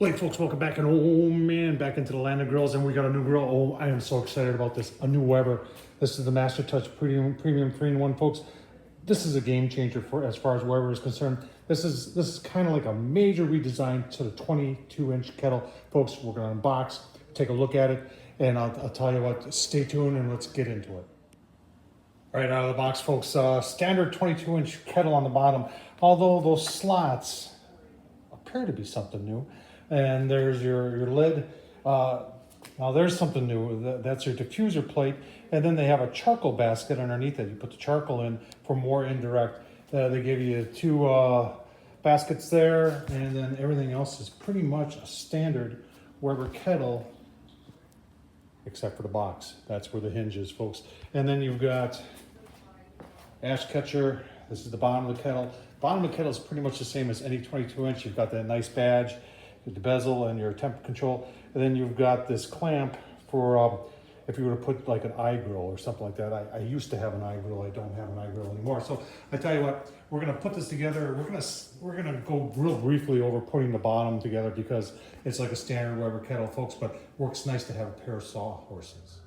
Hey folks, welcome back, and oh man, back into the land of grills, and we got a new grill. Oh, I am so excited about this, a new Weber. This is the Master Touch Premium 3-in-1, folks. This is a game changer for as far as Weber is concerned. This is kind of like a major redesign to the 22-inch kettle. Folks, we're gonna unbox, take a look at it, and I'll tell you what, stay tuned and let's get into it. All right, out of the box, folks, standard 22-inch kettle on the bottom, although those slots appear to be something new. And there's your lid. Now there's something new. That's your diffuser plate. And then they have a charcoal basket underneath it. You put the charcoal in for more indirect. They give you two baskets there, and then everything else is pretty much a standard Weber kettle, except for the box. That's where the hinge is, folks. And then you've got ash catcher. This is the bottom of the kettle. Bottom of the kettle is pretty much the same as any 22-inch. You've got that nice badge, the bezel, and your temp control. And then you've got this clamp for if you were to put like an eye grill or something like that. I used to have an eye grill. I don't have an eye grill anymore. So I tell you what, we're gonna put this together. We're gonna go real briefly over putting the bottom together because it's like a standard Weber kettle, folks, but works nice to have a pair of sawhorses.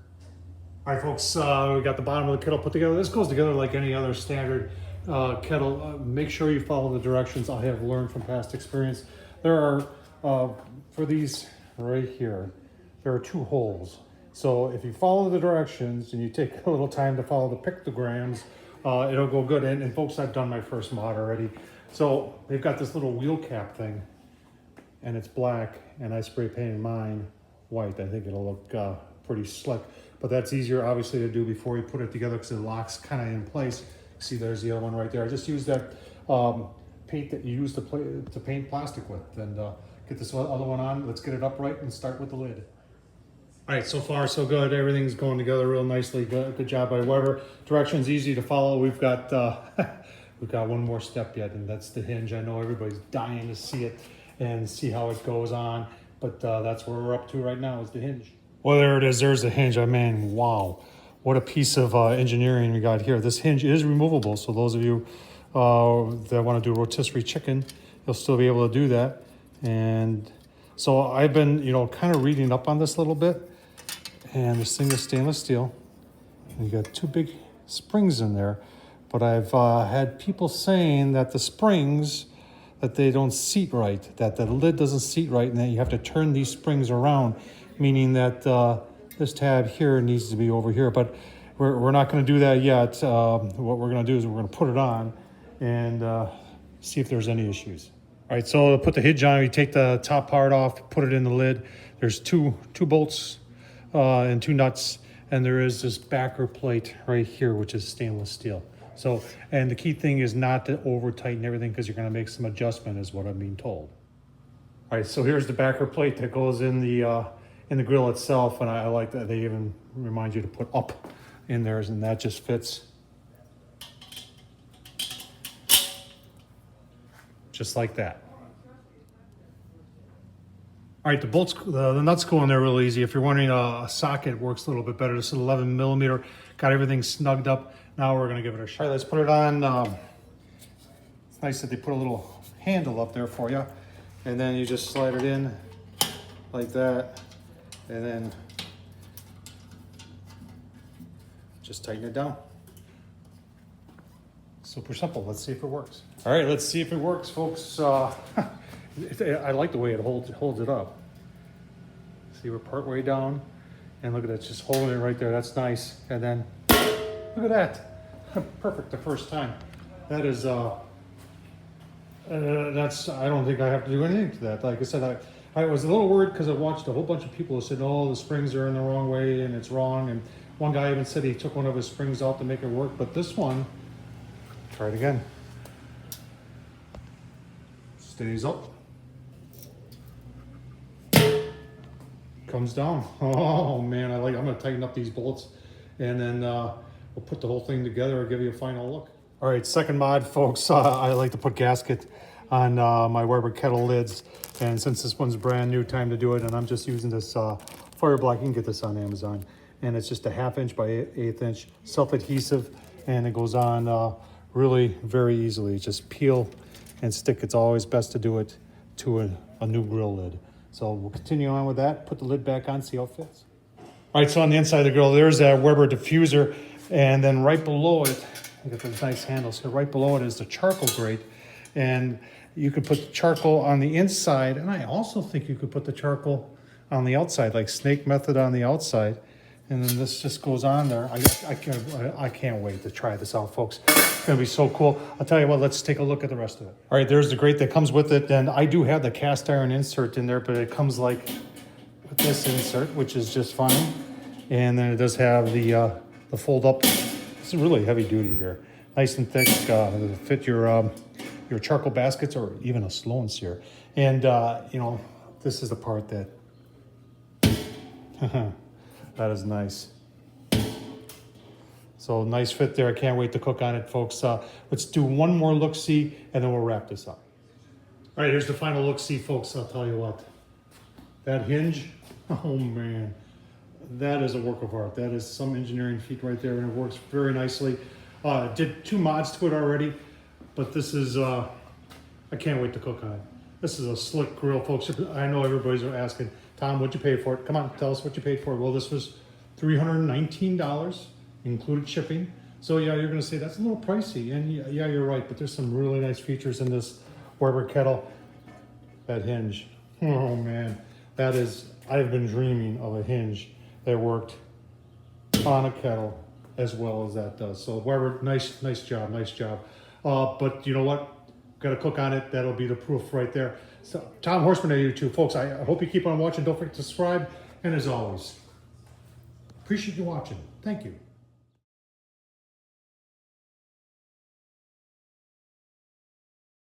All right, folks, we got the bottom of the kettle put together. This goes together like any other standard kettle. Make sure you follow the directions. I have learned from past experience. There are, for these right here, there are two holes. So if you follow the directions and you take a little time to follow the pictograms, it'll go good. And folks, I've done my first mod already. So they've got this little wheel cap thing, and it's black, and I spray painted mine white. I think it'll look pretty slick. But that's easier, obviously, to do before you put it together because it locks kind of in place. See, there's the other one right there. I just use that paint that you use to paint plastic with. And get this other one on. Let's get it upright and start with the lid. All right, so far so good. Everything's going together real nicely. Good job by Weber. Directions easy to follow. We've got one more step yet, and that's the hinge. I know everybody's dying to see it and see how it goes on, but that's where we're up to right now is the hinge. Well, there it is. There's the hinge. I mean, wow. What a piece of engineering we got here. This hinge is removable, so those of you that want to do rotisserie chicken, you'll still be able to do that. And so I've been, kind of reading up on this a little bit. And this thing is stainless steel. And you got two big springs in there. But I've had people saying that the springs, that they don't seat right, that the lid doesn't seat right, and that you have to turn these springs around, meaning that this tab here needs to be over here. But we're not going to do that yet. What we're going to do is we're going to put it on and see if there's any issues. All right, so to put the hinge on, you take the top part off, put it in the lid. There's two bolts and two nuts, and there is this backer plate right here, which is stainless steel. So, and the key thing is not to over tighten everything because you're going to make some adjustment, is what I'm being told. All right, so here's the backer plate that goes in the grill itself, and I like that they even remind you to put up in theirs, and that just fits just like that. All right, the bolts, the nuts go in there real easy. If you're wondering, a socket works a little bit better. This is 11 millimeter, got everything snugged up. Now we're gonna give it a shot. All right, let's put it on. It's nice that they put a little handle up there for you. And then you just slide it in like that. And then just tighten it down. Super simple. Let's see if it works. All right, let's see if it works, folks. I like the way it holds it up. See, we're part way down, and look at that, just holding it right there. That's nice. And then look at that, perfect the first time. That is that's. I don't think I have to do anything to that. Like I said, I was a little worried because I watched a whole bunch of people who said, "Oh, the springs are in the wrong way and it's wrong." And one guy even said he took one of his springs out to make it work. But this one, try it again. Stays up. Comes down. Oh man, I'm gonna tighten up these bolts, and then we'll put the whole thing together and give you a final look. All right, second mod, folks. I like to put gasket on my Weber kettle lids, and since this one's brand new, time to do it. And I'm just using this Fire Block. You can get this on Amazon, and it's just a 1/2 inch by 1/8 inch self-adhesive, and it goes on really very easily. Just peel and stick. It's always best to do it to a new grill lid. So we'll continue on with that. Put the lid back on, see how it fits. All right, so on the inside of the grill, there's that Weber diffuser, and then right below it, you got those nice handles here. Right below it is the charcoal grate, and you could put the charcoal on the inside, and I also think you could put the charcoal on the outside, like snake method on the outside, and then this just goes on there. I can't wait to try this out, folks. It's gonna be so cool. I'll tell you what, let's take a look at the rest of it. All right, there's the grate that comes with it, and I do have the cast iron insert in there, but it comes like with this insert, which is just fine. And then it does have the fold up. This is really heavy duty here, nice and thick. It'll fit your charcoal baskets or even a slow and sear. And you know, this is the part that that is nice. So nice fit there. I can't wait to cook on it, folks. Let's do one more look-see, and then we'll wrap this up. All right, here's the final look-see, folks. I'll tell you what. That hinge, oh man, that is a work of art. That is some engineering feat right there, and it works very nicely. Did 2 mods to it already, but this is, I can't wait to cook on it. This is a slick grill, folks. I know everybody's asking, Tom, what'd you pay for it? Come on, tell us what you paid for it. Well, this was $319, included shipping. So yeah, you're gonna say that's a little pricey, and yeah, you're right, but there's some really nice features in this Weber kettle. That hinge, oh man, that is, I've been dreaming of a hinge that worked on a kettle as well as that does. So Weber, nice job. But you know what? Got to cook on it. That'll be the proof right there. So Tom Horseman at YouTube, folks. I hope you keep on watching. Don't forget to subscribe. And as always, appreciate you watching. Thank you.